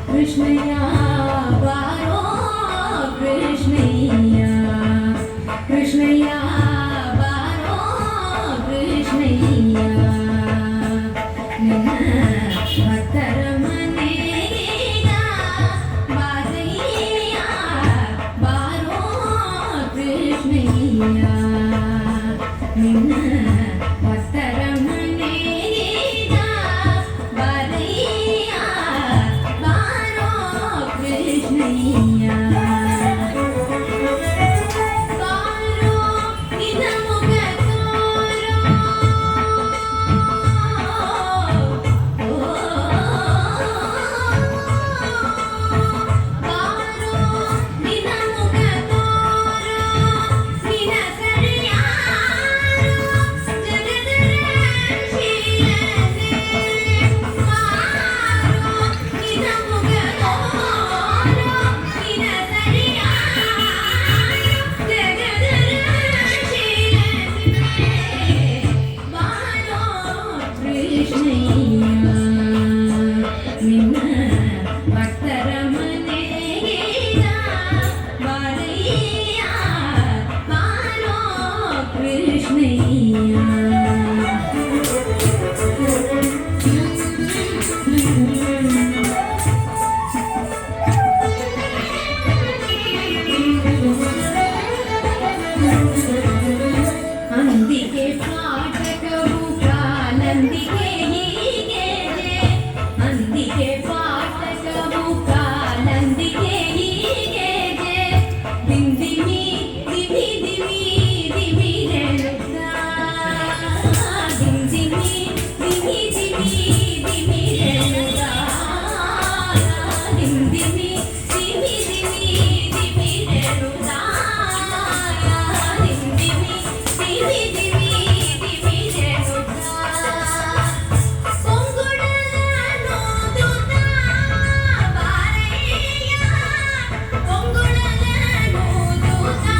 कृष्णया बारो कृष्णया कृष्णया बारो कृष्णया निನ್ನ ಭಕ್ತರ ಮನೆಗ ಬಾರಯ್ಯ ಬಾರೋ ಕೃಷ್ಣಯ್ಯ ನಿನ್ನ ಭಕ್ತರ ಮನೆಗ ಬಾರಯ್ಯ ಬಾರೋ ಕೃಷ್ಣಯ್ಯ ಬಾರೋ ನಿನ್ನ ಮುಖ ತೋರೋ ಅಂದಿಗೆ ಪಾಠಕವು ಕಾಲಂದಿಗೆ ಹೀಗೆ ಅಂದಿಗೆ ಪಾಠಕವು ಕಾಲಂದಿಗೆ ಹೀಗೆ ದಿಂದಿಮಿ ದಿವಿ ದಿವಿ ದಿವಿ ಹೇಳುತ್ತಾ ದಿಂದಿಮಿ ದಿವಿ ದಿವಿ ದಿವಿ ಹೇಳುತ್ತಾ ದಿಂದಿಮಿ ದಿವಿ ದಿವಿ ದಿವಿ ಹೇಳುತ್ತಾ ದಿಂದಿಮಿ ದಿವಿ ದಿವಿ ದಿವಿ ಹೇಳುತ್ತಾ ಕೊಂಗುಳನು ದುತಾ ಬಾರಯ್ಯ ಕೊಂಗುಳನು ದುತಾ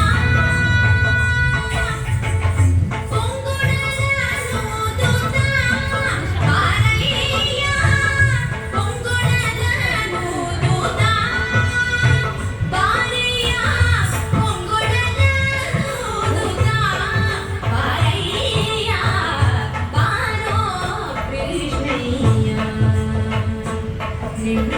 ಕೊಂಗುಳನು ದುತಾ ಬಾರಯ್ಯ ಕೊಂಗುಳನು ದುತಾ ಬಾರಯ್ಯ ಕೊಂಗುಳನು ದುತಾ ಬಾರಯ್ಯ ಬಾರೋ ಕೃಷ್ಣಯ್ಯ ನಿನ್ನ